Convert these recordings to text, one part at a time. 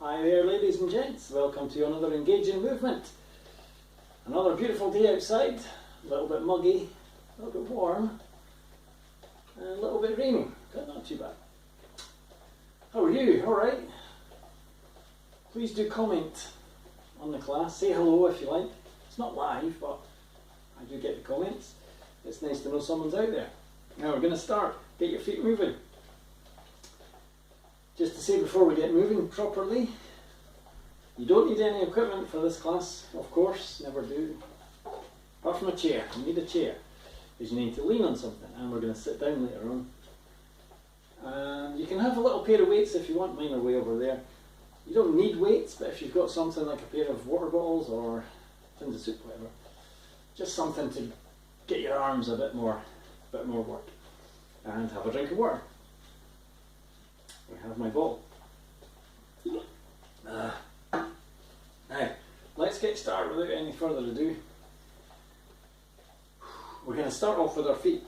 Hi there, ladies and gents. Welcome to another engaging movement. Another beautiful day outside, a little bit muggy, a little bit warm, and a little bit rainy, but not too bad. How are you? Alright? Please do comment on the class. Say hello if you like. It's not live, but I do get the comments. It's nice to know someone's out there. Now we're going to start. Get your feet moving. Just to say before we get moving properly, you don't need any equipment for this class, of course, never do. Apart from a chair. You need a chair because you need to lean on something, and we're going to sit down later on. And you can have a little pair of weights if you want. Mine are way over there. You don't need weights, but if you've got something like a pair of water bottles or tins of soup, whatever, just something to get your arms a bit more work. And have a drink of water. I have my bottle. Now, let's get started without any further ado. We're going to start off with our feet.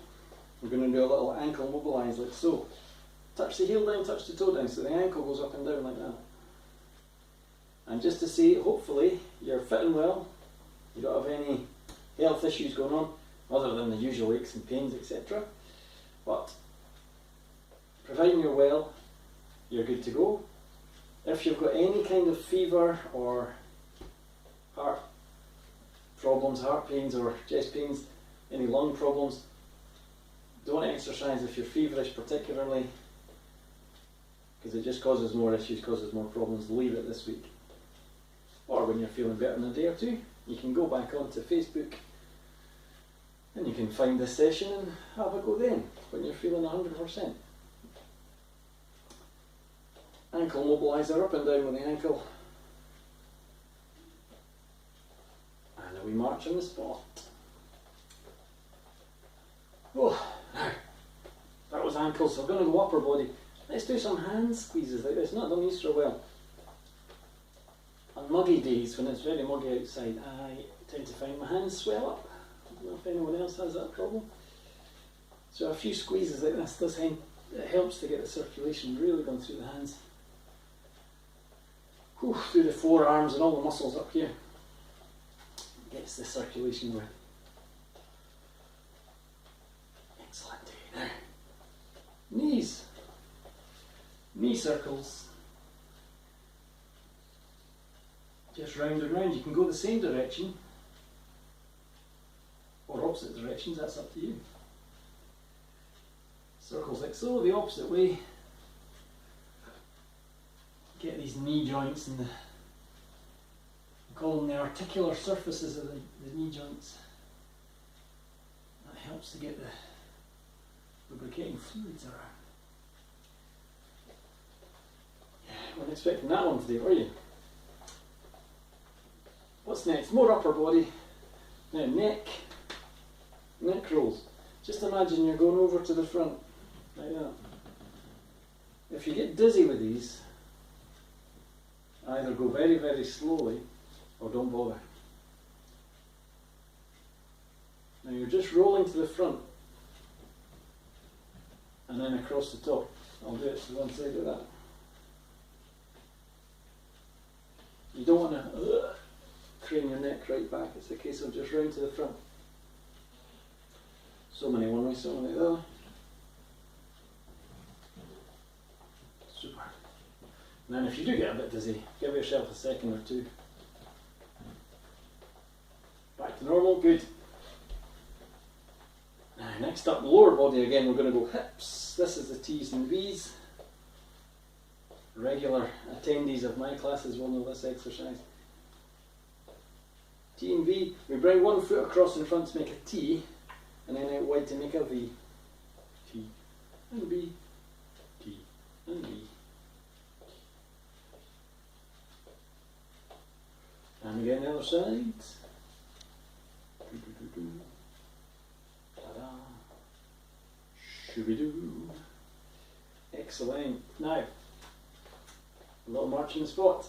We're going to do a little ankle mobilise like so. Touch the heel down, touch the toe down, so the ankle goes up and down like that. And just to see, hopefully you're fitting well, you don't have any health issues going on, other than the usual aches and pains, etc. But providing you're well, you're good to go. If you've got any kind of fever or heart problems, heart pains or chest pains, any lung problems, don't exercise if you're feverish particularly, because it just causes more issues, causes more problems. Leave it this week. Or when you're feeling better in a day or two, you can go back onto Facebook and you can find this session and have a go then, when you're feeling 100%. Ankle mobiliser, up and down with the ankle. And a wee march on the spot. Oh, now, that was ankles, so we're going to go upper body. Let's do some hand squeezes like this. Not done these so well. On muggy days, when it's very muggy outside, I tend to find my hands swell up. I don't know if anyone else has that problem. So a few squeezes like this does help. It helps to get the circulation really going through the hands. Through the forearms and all the muscles up here. Gets the circulation going. Excellent. Now, knees. Knee circles. Just round and round. You can go the same direction or opposite directions, that's up to you. Circles like so, the opposite way. Get these knee joints and we call them the articular surfaces of the knee joints. That helps to get the lubricating fluids around. Yeah, weren't expecting that one today, were you? What's next? More upper body. Now neck rolls. Just imagine you're going over to the front, like that. If you get dizzy with these, either go very, very slowly or don't bother. Now you're just rolling to the front and then across the top. I'll do it to one side of that. You don't want to crane your neck right back. It's a case of just round to the front. So many one way, so many the other. Super. And then if you do get a bit dizzy, give yourself a second or two. Back to normal, good. Now next up, lower body again, we're going to go hips. This is the T's and V's. Regular attendees of my classes will know this exercise. T and V, we bring one foot across in front to make a T, and then out wide to make a V. T and V, T and V. And again the other side. Ta-da. Shooby-doo. Excellent. Now, a little march in the spot.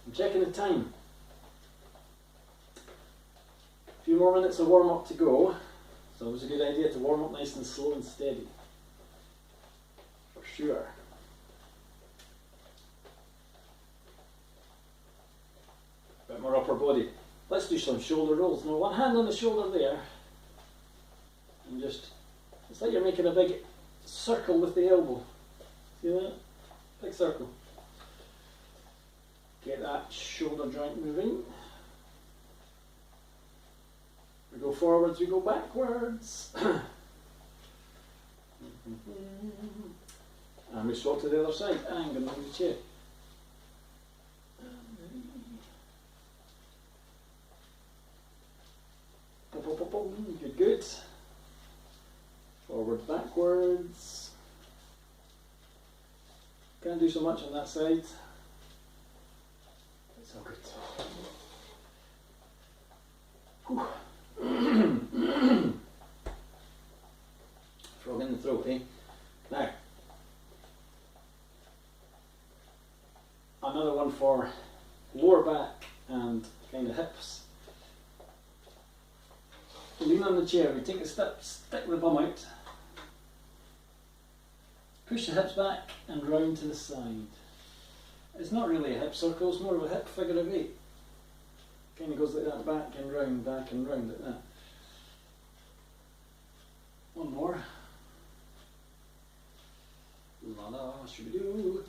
I'm checking the time. A few more minutes of warm up to go. So it was a good idea to warm up nice and slow and steady. For sure. more upper body. Let's do some shoulder rolls. Now one hand on the shoulder there, and just, it's like you're making a big circle with the elbow. See that? Big circle. Get that shoulder joint moving. We go forwards, we go backwards. And we swap to the other side. And I'm going to move the chair. Good, good. Forward, backwards. Can't do so much on that side. It's all good. Frog in the throat, eh? Now, another one for lower back and kind of hips. Lean on the chair, we take a step, stick the bum out, push the hips back and round to the side. It's not really a hip circle, it's more of a hip figure of eight. Kind of goes like that, back and round like that. One more. La la, should we do?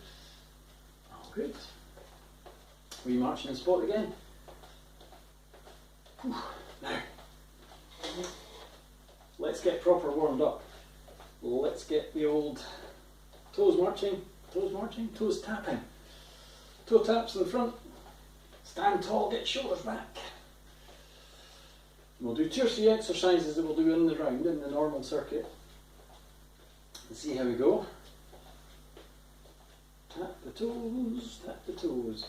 Oh, good. We march in the spot again. Whew. Now, let's get proper warmed up. Let's get the old toes marching, toes tapping. Toe taps in the front. Stand tall, get shoulders back. We'll do 2 or 3 exercises that we'll do in the round, in the normal circuit. And see how we go. Tap the toes, tap the toes.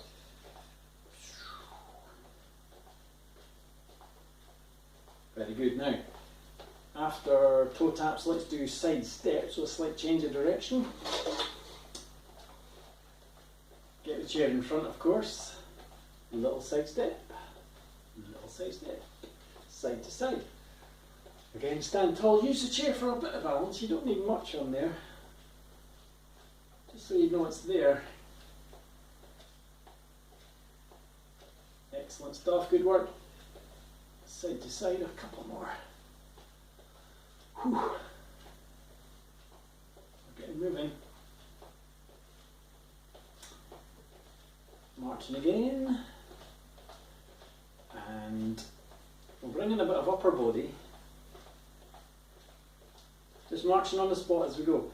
Very good. Now, after toe taps, let's do side steps, so a slight change of direction. Get the chair in front, of course. A little side step, side to side. Again, stand tall. Use the chair for a bit of balance. You don't need much on there. Just so you know it's there. Excellent stuff. Good work. Side to side, a couple more. Whew. We're getting moving. Marching again. And we'll bring in a bit of upper body. Just marching on the spot as we go.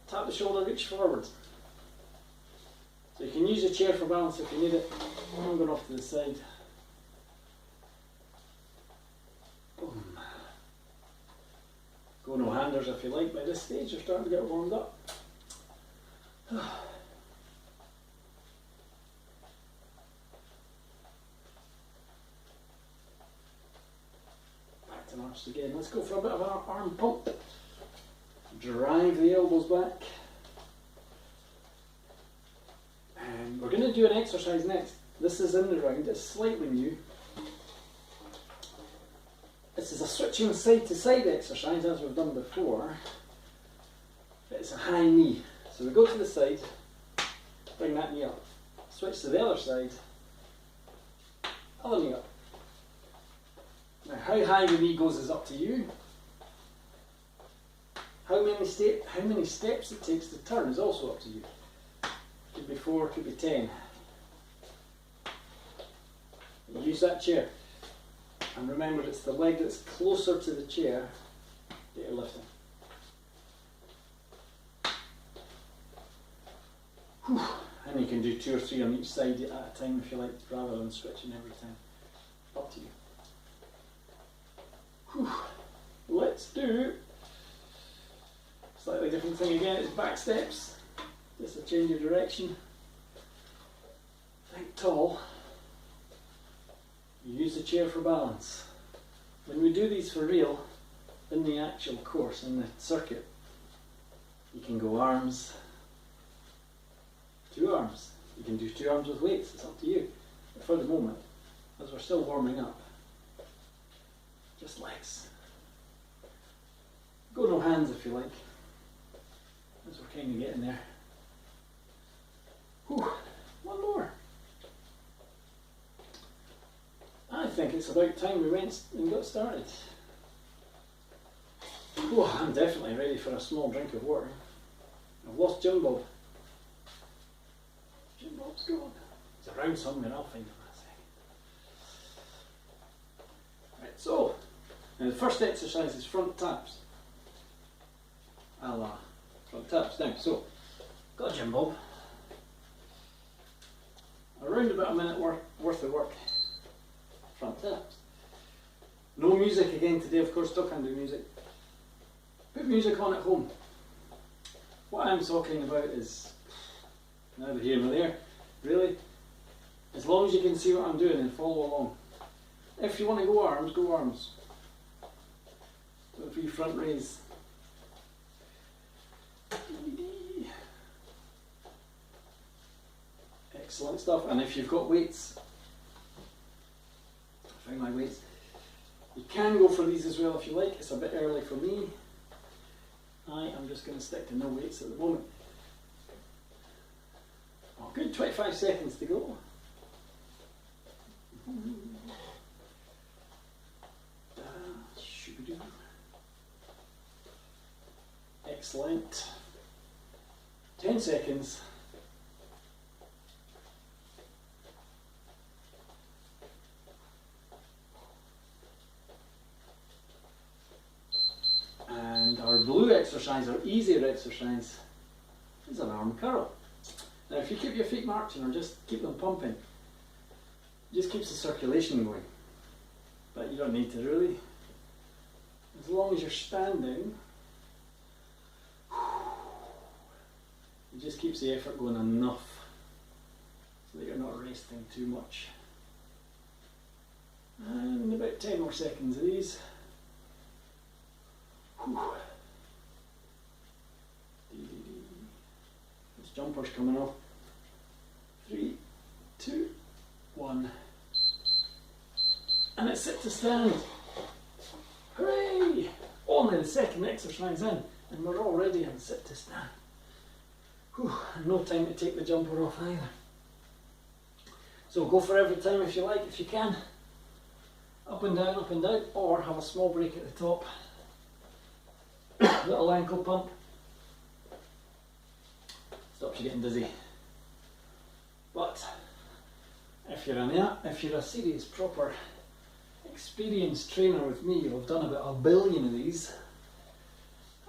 Tap the shoulder, reach forward. So you can use your chair for balance if you need it. I'm going off to the side. Boom. Go no handers if you like by this stage, you're starting to get warmed up. Back to march again. Let's go for a bit of an arm pump. Drive the elbows back. And we're going to do an exercise next. This is in the round, it's slightly new. This is a switching side to side exercise as we've done before. It's a high knee. So we go to the side, bring that knee up. Switch to the other side, other knee up. Now how high the knee goes is up to you. How many steps it takes to turn is also up to you. Could be 4, could be 10. Use that chair. And remember, it's the leg that's closer to the chair that you're lifting. Whew. And you can do 2 or 3 on each side at a time if you like, rather than switching every time. Up to you. Whew. Let's do slightly different thing again. It's back steps. Just a change of direction. Think tall. Use the chair for balance. When we do these for real, in the actual course, in the circuit, you can go arms, 2 arms. You can do 2 arms with weights, it's up to you. But for the moment, as we're still warming up, just legs. Go no hands if you like, as we're kind of getting there. Whew. One more. it's about time we went and got started. Oh, I'm definitely ready for a small drink of water. I've lost Jim Bob. Jim Bob's gone. He's around somewhere, I'll find him in a second. Right, so, now the first exercise is front taps. A la front taps. Now, so, got Jim Bob. Around about a minute worth of work. Front taps. No music again today, of course, still can't do music. Put music on at home. What I'm talking about is neither here nor there, really. As long as you can see what I'm doing and follow along. If you want to go arms, go arms. Do a free front raise. Excellent stuff. And if you've got weights, I found my weights. You can go for these as well if you like. It's a bit early for me. I am just going to stick to no weights at the moment. Oh, good, 25 seconds to go. Excellent. 10 seconds. And our blue exercise, our easier exercise, is an arm curl. Now if you keep your feet marching or just keep them pumping, it just keeps the circulation going. But you don't need to really. As long as you're standing, it just keeps the effort going enough so that you're not resting too much. And about 10 more seconds of these. This jumper's coming off. 3, 2, 1. And it's sit to stand. Hooray! Only the second exercise in, and we're already in sit to stand. Whew, and no time to take the jumper off either. So go for every time if you like, if you can. Up and down, or have a small break at the top. Little ankle pump. Stops you getting dizzy. But if you're a serious, proper, experienced trainer with me, you'll have done about 1 billion of these.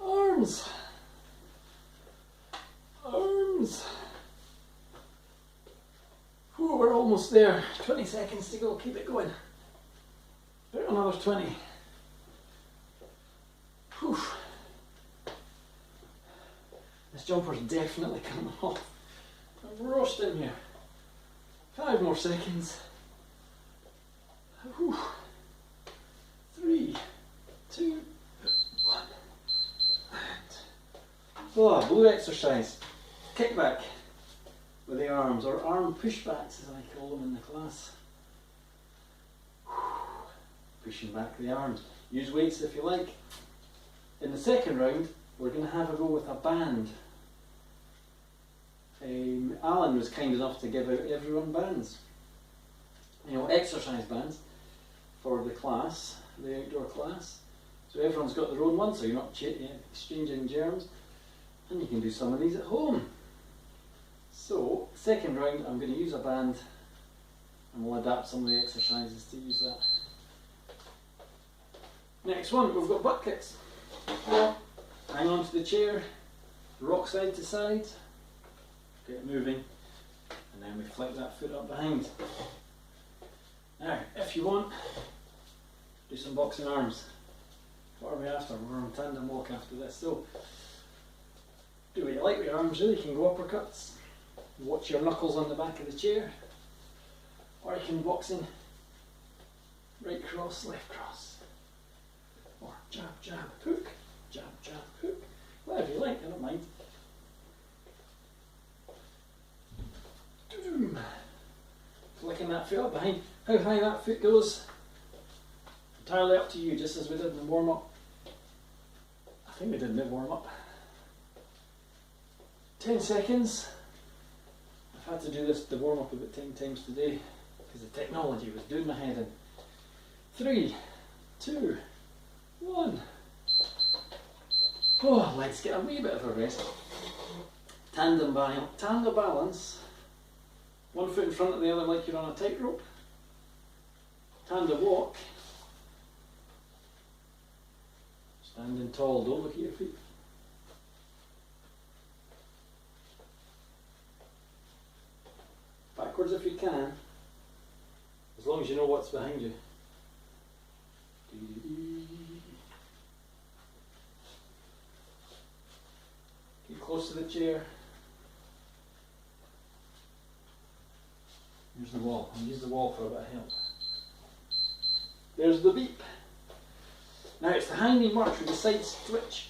Arms. Arms. Whew, we're almost there. 20 seconds to go. Keep it going. About another 20. Whew. This jumper's definitely coming off. I'm roasting here. 5 more seconds. Whew. 3, 2, 1. Oh, blue exercise. Kickback with the arms, or arm pushbacks as I call them in the class. Pushing back the arms. Use weights if you like. In the second round, we're going to have a go with a band. Alan was kind enough to give out everyone bands. You know, exercise bands for the class, the outdoor class. So everyone's got their own one, so you're not exchanging germs. And you can do some of these at home. So, second round, I'm going to use a band, and we'll adapt some of the exercises to use that. Next one, we've got butt kicks. Hang on to the chair, rock side to side, get it moving, and then we flick that foot up behind. Now, if you want, do some boxing arms. What are we after? We're on tandem walk after this. So, do what you like with your arms really. You can go uppercuts, watch your knuckles on the back of the chair, or you can box in right cross, left cross, or jab, jab, hook, jab, jab, hook, whatever you like, I don't mind. Flicking that foot up behind. How high that foot goes, entirely up to you, just as we did in the warm-up. I think we did in the warm-up. 10 seconds. I've had to do the warm-up about 10 times today because the technology was doing my head in. 3, 2, 1. Oh, let's get a wee bit of a rest. Tandem balance. One foot in front of the other like you're on a tightrope. Tandem walk. Standing tall, don't look at your feet. Backwards if you can, as long as you know what's behind you. Keep close to the chair. Here's the wall. I'll use the wall for a bit of help. There's the beep. Now it's the high knee march with the side switch.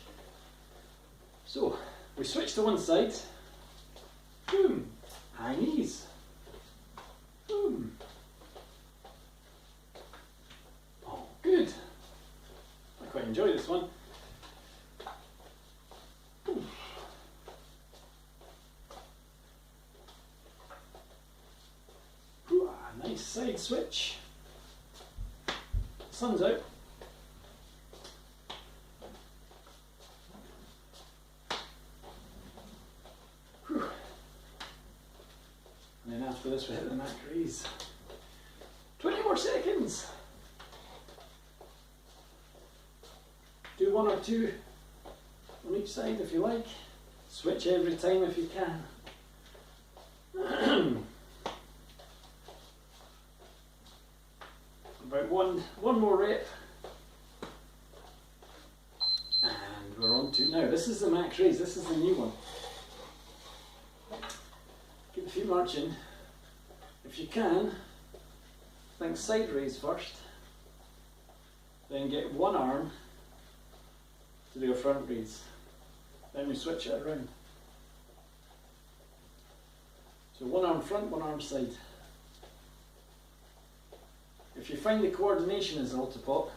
So we switch to one side. Boom. High knees. Boom. Oh, good. I quite enjoy this one. Boom. Nice side switch. Sun's out. Whew. And then after this we hit the mat raise. 20 more seconds. Do one or two on each side if you like. Switch every time if you can. About one more rep. And we're on to, now this is the max raise, this is the new one. Keep the feet marching. If you can, think side raise first. Then get one arm to do a front raise. Then we switch it around. So one arm front, one arm side. If you find the coordination is all to pop,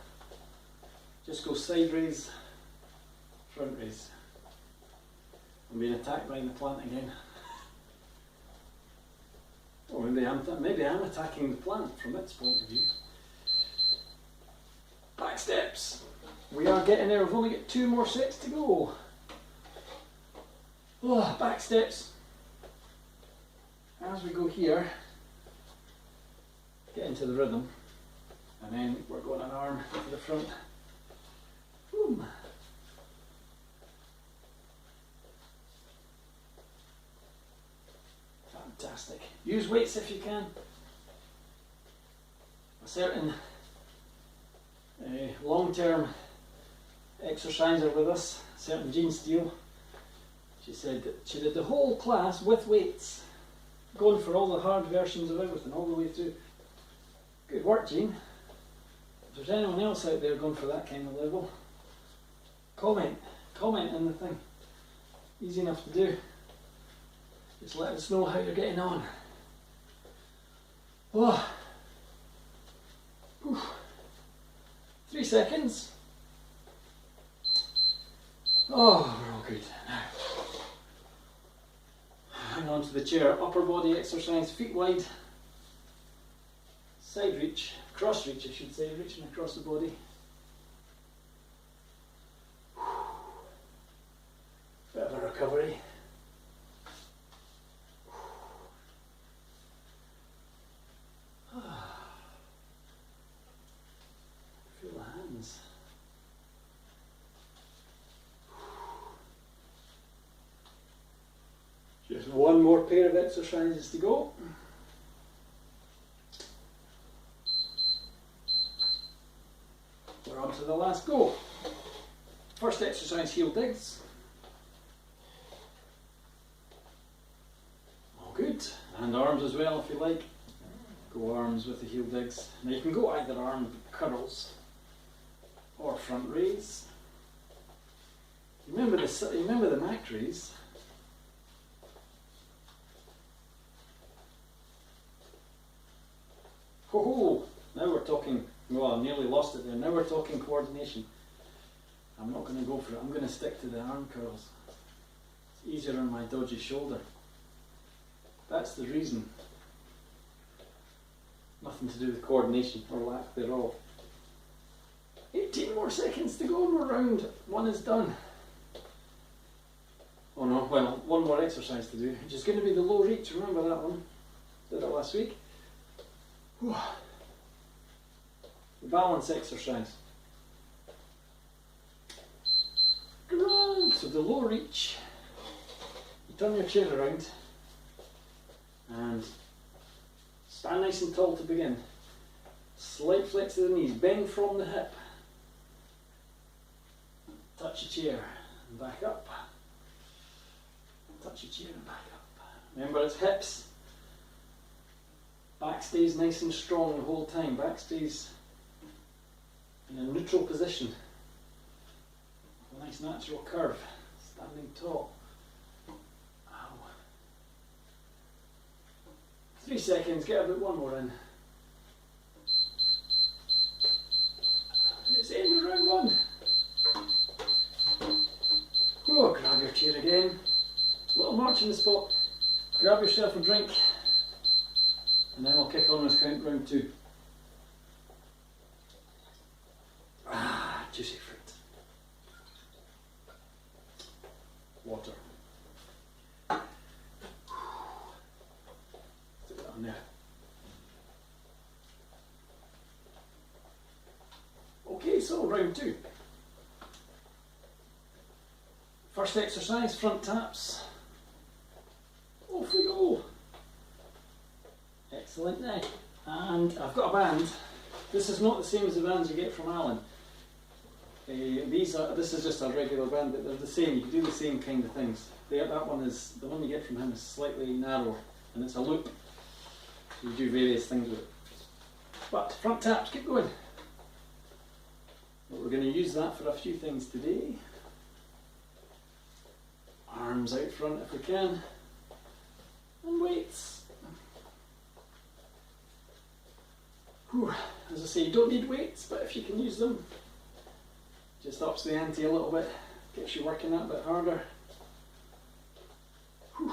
just go side raise, front raise. I'm being attacked by the plant again. Or maybe I'm attacking the plant from its point of view. Back steps. We are getting there. We've only got 2 more sets to go. Oh, back steps. As we go here, get into the rhythm. And then we're going an arm to the front. Boom. Fantastic. Use weights if you can. A certain long-term exerciser with us, a certain Jean Steele, she said that she did the whole class with weights, going for all the hard versions of everything all the way through. Good work, Jean. If there's anyone else out there going for that kind of level, comment in the thing. Easy enough to do. Just let us know how you're getting on. Oh. Whew. 3 seconds. Oh, we're all good. Now, hang on to the chair. Upper body exercise, feet wide. Side reach, cross reach I should say, reaching across the body. Bit of a recovery. Feel the hands. Just one more pair of exercises to go. We're on to the last go. First exercise, heel digs. All good. And arms as well if you like. Go arms with the heel digs. Now you can go either arm curls or front raise. Remember the mac raise. Ho ho! Now we're talking. Well, I nearly lost it there. Now we're talking coordination. I'm not going to go for it. I'm going to stick to the arm curls. It's easier on my dodgy shoulder. That's the reason. Nothing to do with coordination or lack thereof. 18 more seconds to go, more round. One is done. Oh no, well, one more exercise to do, which is going to be the low reach. Remember that one? Did it last week. Whew. The balance exercise. Grand. So the low reach, you turn your chair around and stand nice and tall to begin. Slight flex of the knees, bend from the hip. Touch your chair and back up. Touch your chair and back up. Remember, it's hips. Back stays nice and strong the whole time. Back stays in a neutral position. A nice natural curve. Standing tall. Ow. 3 seconds, get about one more in. And it's end of round one. Oh, grab your chair again. Little march in the spot. Grab yourself a drink. And then we'll kick on with count round two. Ah, juicy fruit. Water. Stick that on there. Okay, so round two. First exercise, front taps. Off we go. Excellent now. And I've got a band. This is not the same as the bands you get from Alan. This is just a regular band, but they're the same. You can do the same kind of things. That one is, the one you get from him is slightly narrower, and it's a loop. So you do various things with it. But front taps, keep going. But we're going to use that for a few things today. Arms out front if we can. And weights. Whew. As I say, you don't need weights, but if you can use them, just ups the ante a little bit, gets you working that a bit harder. Whew.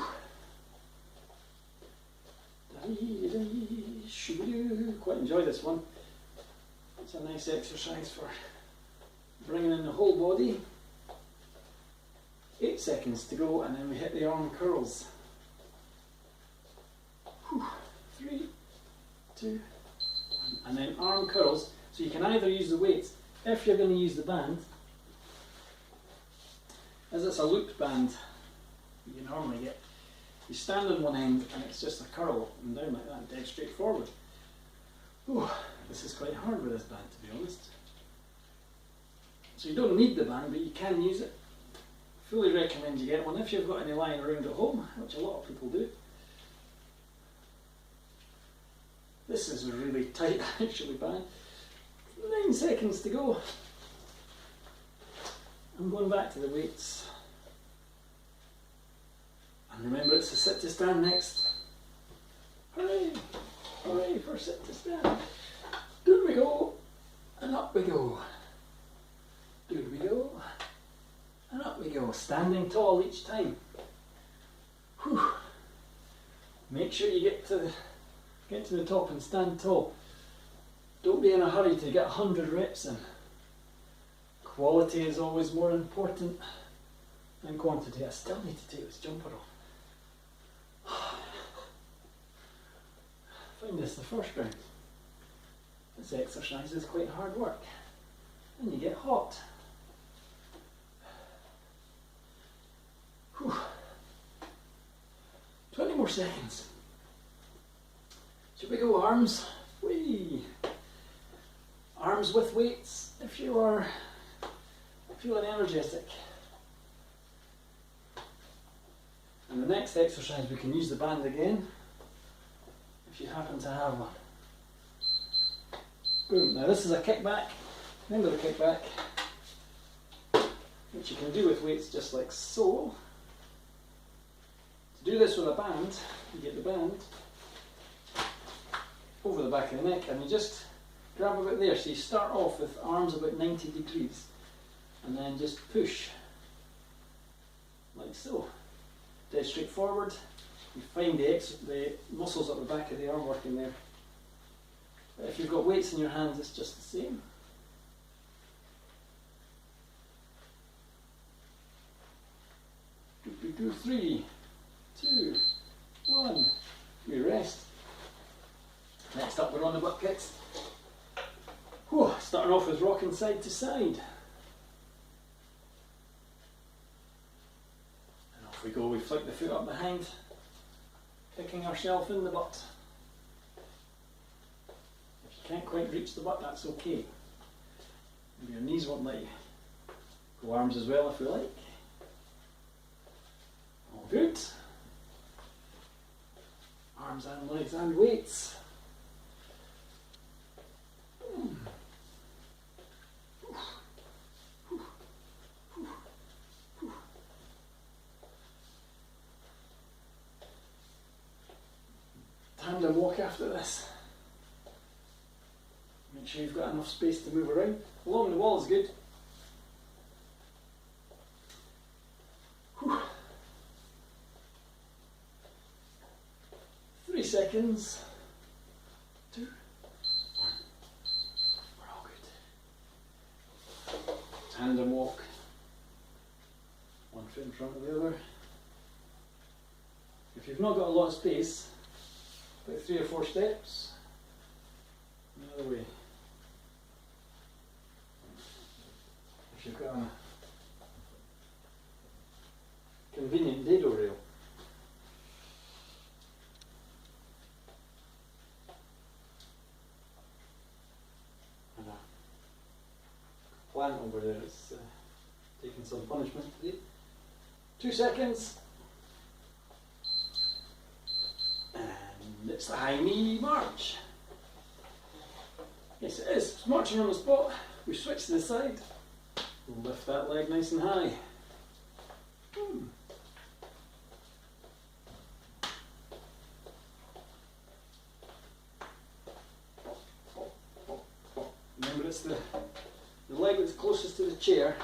Quite enjoy this one. It's a nice exercise for bringing in the whole body. 8 seconds to go, and then we hit the arm curls. 3, 2, 1, and then arm curls. So you can either use the weights, if you're going to use the band, as it's a looped band you normally get, you stand on one end and it's just a curl and down like that, dead straight forward. Ooh, this is quite hard with this band, to be honest. So you don't need the band, but you can use it. Fully recommend you get one if you've got any lying around at home, which a lot of people do. This is a really tight actually band. 9 seconds to go. I'm going back to the weights. And remember, it's a sit to stand next. Hooray! Hooray for sit to stand. Down we go, and up we go. Down we go, and up we go. Standing tall each time. Whew. Make sure you get to the top and stand tall. Don't be in a hurry to get 100 reps in. Quality is always more important than quantity. I still need to take this jumper off. I found this the first round. This exercise is quite hard work. And you get hot. Whew. 20 more seconds. Should we go arms? Whee! Arms with weights if you are feeling energetic. And the next exercise we can use the band again if you happen to have one. Boom. Now this is a kickback. Remember the kickback, which you can do with weights just like so. To do this with a band, you get the band over the back of the neck and you just grab about there. So you start off with arms about 90 degrees and then just push like so. Dead straight forward. You find the muscles at the back of the arm working there. But if you've got weights in your hands, it's just the same. Go 3, 2, 1. We rest. Next up we're on the butt kicks. Whew, starting off with rocking side to side. And off we go, we flick the foot up behind, kicking ourselves in the butt. If you can't quite reach the butt, that's okay. Maybe your knees won't let you. Go arms as well if we like. All good. Arms and legs and weights. Tandem walk after this. Make sure you've got enough space to move around. Along the wall is good. 3 seconds. 2, 1. We're all good. Tandem walk. One foot in front of the other. If you've not got a lot of space, about 3 or 4 steps. The other way. If you've got a convenient dado rail. And a plant over there is taking some punishment today. 2 seconds. And it's the high knee march. Yes it is, it's marching on the spot. We switch to the side. We'll lift that leg nice and high. Remember it's the leg that's closest to the chair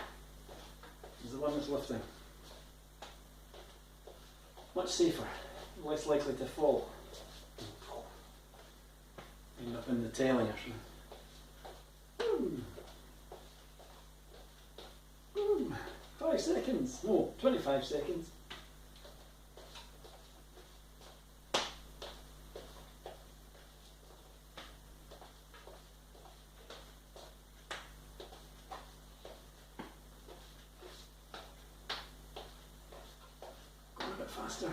is the one that's lifting. Much safer, less likely to fall. End up in the telly or something. 5 seconds, no, 25 seconds. Go a bit faster.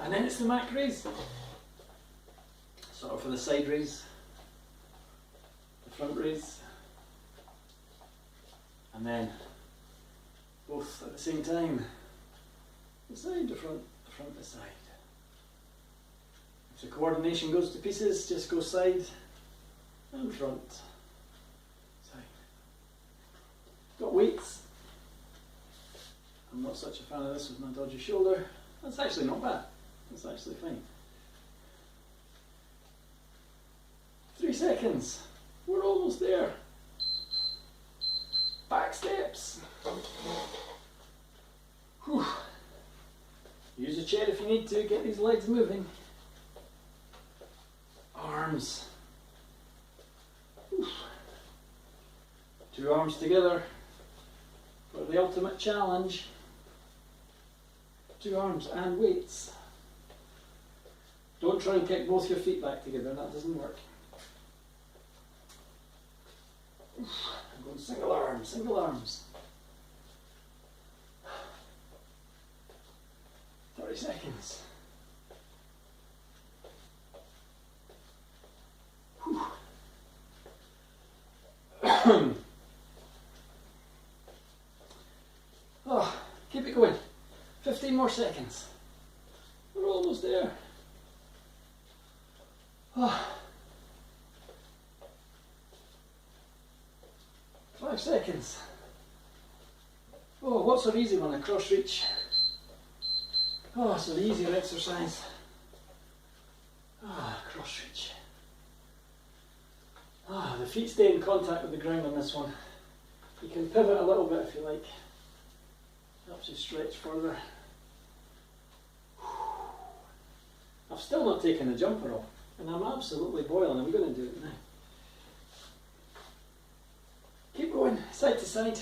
And then it's the Mac raise. Sort of for the side raise, the front raise, and then both at the same time. The side to front, the front to side. If the coordination goes to pieces, just go side and front, side. Got weights. I'm not such a fan of this with my dodgy shoulder. That's actually not bad. That's actually fine. 3 seconds. We're almost there. Back steps. Whew. Use a chair if you need to. Get these legs moving. Arms. Whew. 2 arms together for the ultimate challenge. 2 arms and weights. Don't try and kick both your feet back together, that doesn't work. I'm going single arms, single arms. 30 seconds. Oh, keep it going. 15 more seconds. We're almost there. Oh. 5 seconds. Oh, what's so easy one? A cross reach. Oh, it's an easier exercise. Ah, cross reach. Ah, the feet stay in contact with the ground on this one. You can pivot a little bit if you like. Helps you stretch further. I've still not taken the jumper off, and I'm absolutely boiling. I'm going to do it now. side to side.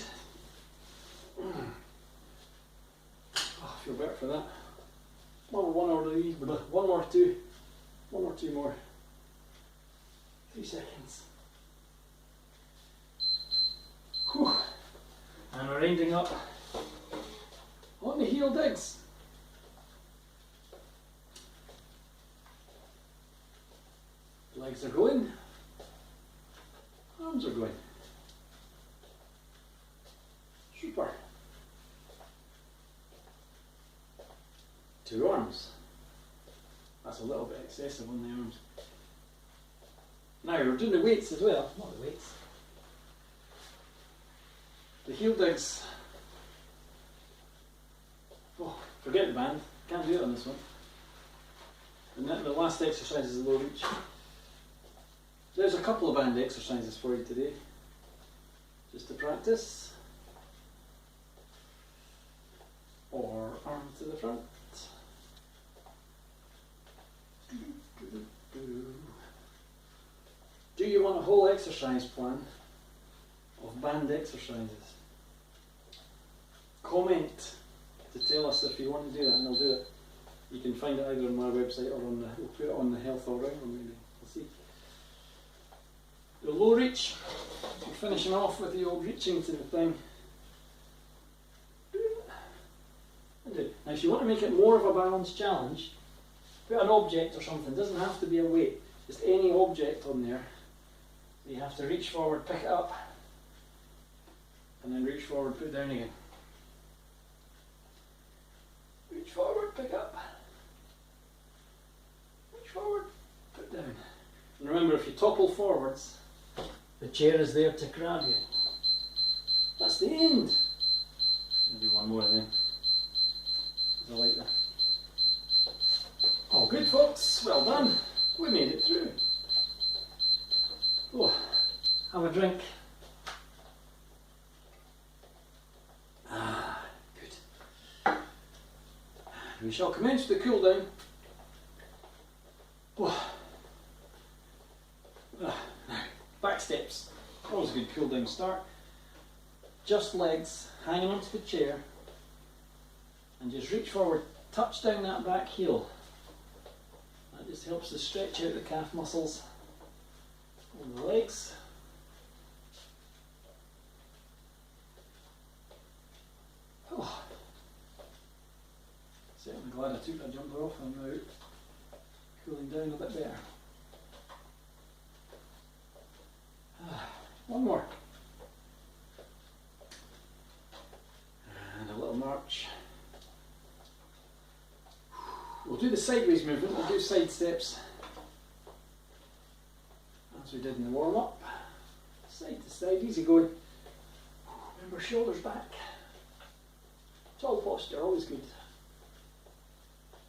Oh, I feel better for that. One or two more. 3 seconds. Whew. And we're ending up on the heel digs. Legs are going, arms are going. Super. 2 arms. That's a little bit excessive on the arms. Now we're doing the weights as well, not the weights. The heel digs. Oh, forget the band, can't do it on this one. And then the last exercise is the low reach. There's a couple of band exercises for you today, just to practice. Or arm to the front. Do you want a whole exercise plan of band exercises? Comment to tell us if you want to do that, and I'll do it. You can find it either on my website or on we'll put it on the Health All Round one maybe. We'll see. The low reach, we're finishing off with the old reaching to the thing. Now if you want to make it more of a balanced challenge, put an object or something. It doesn't have to be a weight, just any object on there. You have to reach forward, pick it up, and then reach forward, put it down again. Reach forward, pick up. Reach forward, put down. And remember, if you topple forwards, the chair is there to grab you. That's the end. I'll do one more then. I like that. All good, folks. Well done. We made it through. Oh, have a drink. Ah, good. We shall commence the cool down. Oh. Now, back steps. Always a good cool down start. Just legs hanging onto the chair. And just reach forward, touch down that back heel. That just helps to stretch out the calf muscles on the legs. Oh. Certainly glad I took that jumper off. I'm now cooling down a bit better. One more. And a little march. We'll do the sideways movement, we'll do side steps as we did in the warm-up. Side to side, easy going. Remember, shoulders back. Tall posture, always good.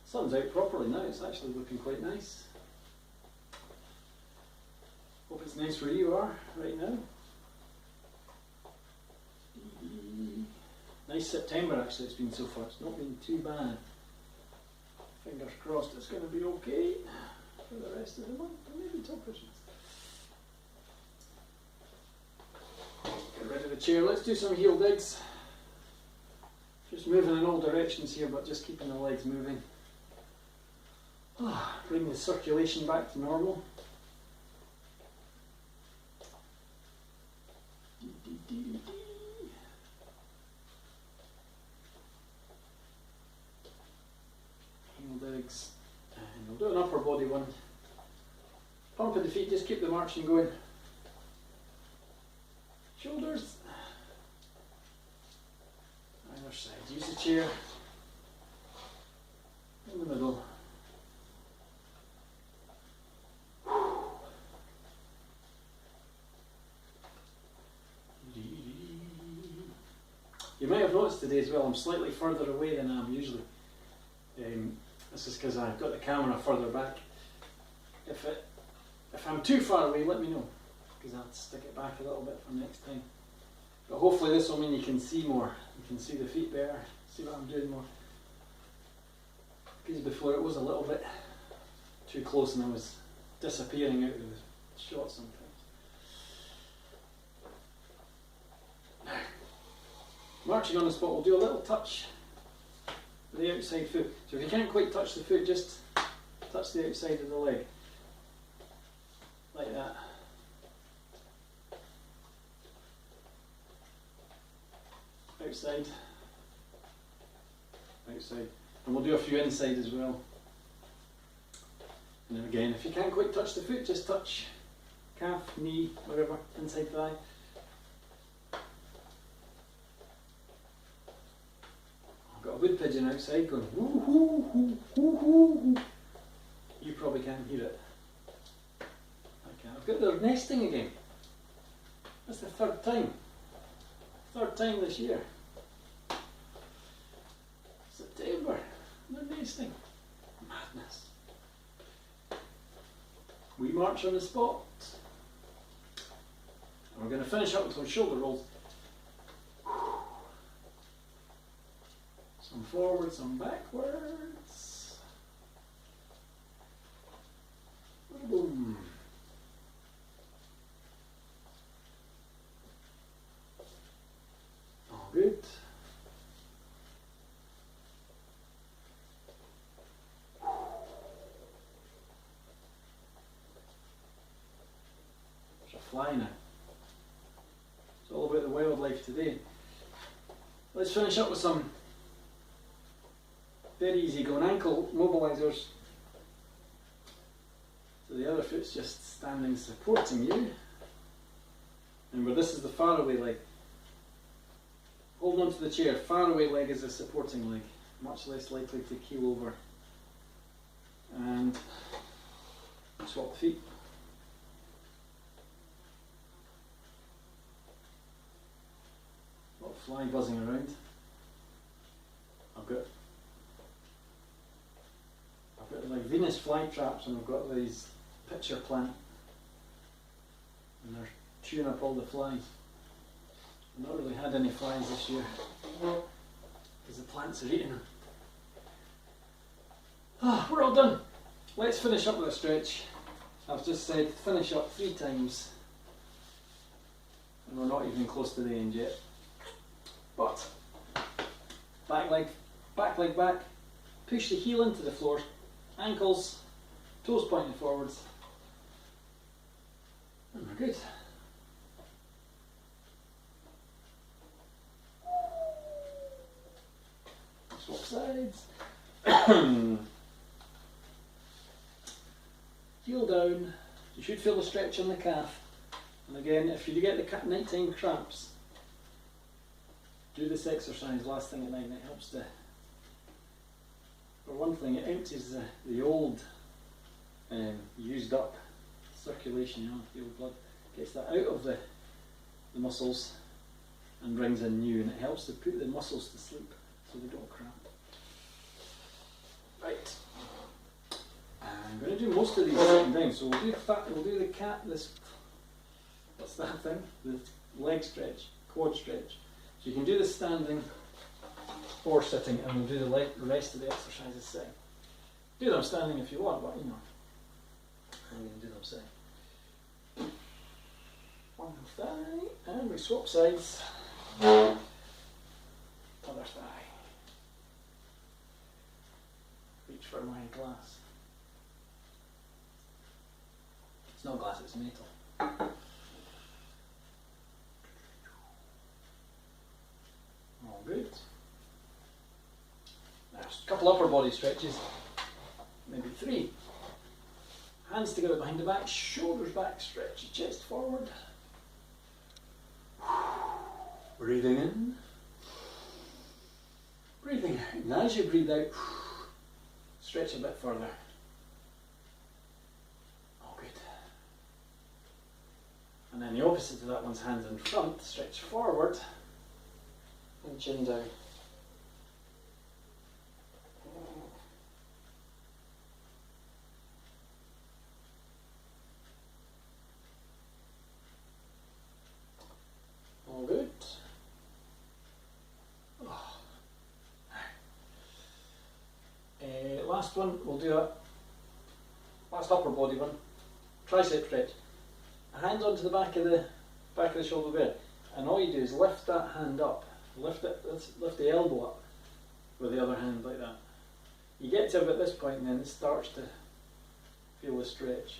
Sun's out properly now, it's actually looking quite nice. Hope it's nice where you are right now. Nice September actually it's been so far, it's not been too bad. Fingers crossed it's going to be okay for the rest of the month, or maybe till Christmas. Get rid of the chair, let's do some heel digs. Just moving in all directions here, but just keeping the legs moving. Bring the circulation back to normal. Legs, and we'll do an upper body one. Pumping the feet, just keep the marching going. Shoulders. Either side. Use the chair in the middle. You might have noticed today as well, I'm slightly further away than I am usually. This is because I've got the camera further back. If I'm too far away, let me know, because I'll stick it back a little bit for next time. But hopefully this will mean you can see more. You can see the feet better, see what I'm doing more. Because before it was a little bit too close and I was disappearing out of the shot sometimes. Marching on the spot, we'll do a little touch with the outside foot. So if you can't quite touch the foot, just touch the outside of the leg. Like that. Outside. Outside. And we'll do a few inside as well. And then again, if you can't quite touch the foot, just touch calf, knee, whatever, inside thigh. I've got a wood pigeon outside going whoo hoo hoo hoo hoo hoo. You probably can't hear it. Okay, I've got their nesting again. That's the third time. Third time this year. September. They're nesting. Madness. We march on the spot. And we're going to finish up with some shoulder rolls. Some forwards, some backwards. Boom. All good. There's a fly now. It's all about the wildlife today. Let's finish up with some very easy going ankle mobilizers. So the other foot's just standing supporting you. Remember, this is the far away leg. Hold on to the chair. Far away leg is a supporting leg, much less likely to keel over. And swap the feet. A lot of fly buzzing around. I've got like Venus flytraps, and I've got these pitcher plant, and they're chewing up all the flies. I've not really had any flies this year because the plants are eating them. We're all done. Let's finish up with a stretch. I've just said finish up 3 times, and we're not even close to the end yet. But back leg back, push the heel into the floor, ankles, toes pointing forwards, and we're good. Swap sides. Heel down. You should feel the stretch on the calf. And again, if you get the nighttime cramps, do this exercise last thing at night, and it helps to, for one thing, it empties the old used up circulation, the old blood, gets that out of the muscles and brings in new, and it helps to put the muscles to sleep so they don't cramp. Right. I'm going to do most of these sitting down, so we'll do the cat, what's that thing? The leg stretch, quad stretch. So you can do the standing or sitting, and we'll do the rest of the exercises sitting. Do them standing if you want, but you know, I'm going to do them sitting. One thigh, and we swap sides. Other thigh. Reach for my glass. It's not glass, it's metal. All good. Now, a couple upper body stretches, maybe 3. Hands together behind the back, shoulders back, stretch your chest forward. Breathing in. Breathing out. And as you breathe out, stretch a bit further. All good. And then the opposite to that one's hands in front, stretch forward and chin down. All good. Last one, we'll do a last upper body one, tricep stretch. A hand onto the back of the shoulder there, and all you do is lift that hand up Lift it, let's lift the elbow up with the other hand like that. You get to about this point and then it starts to feel the stretch.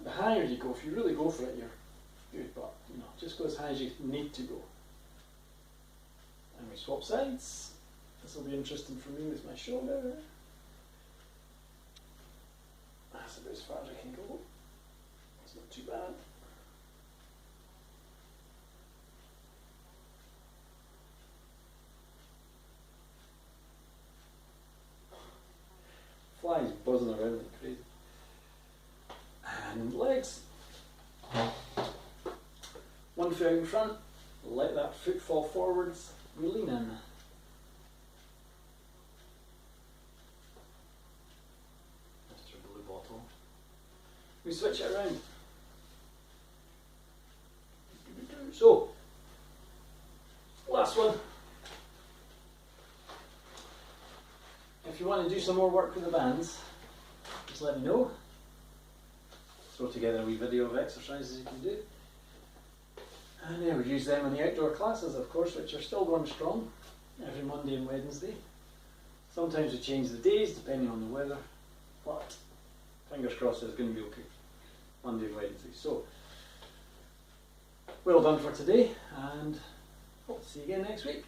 The higher you go, if you really go for it, you're good, but you know, just go as high as you need to go. And we swap sides. This will be interesting for me with my shoulder. That's about as far as I can go. It's not too bad. Flies buzzing around like crazy. And legs. One foot out in front, let that foot fall forwards, we lean in. Mr. Blue Bottle. We switch it around. So, last one. If you want to do some more work with the bands, just let me know. Throw together a wee video of exercises you can do. And yeah, we use them in the outdoor classes, of course, which are still going strong every Monday and Wednesday. Sometimes we change the days depending on the weather, but fingers crossed it's going to be okay. Monday and Wednesday. So, well done for today, and hope to see you again next week.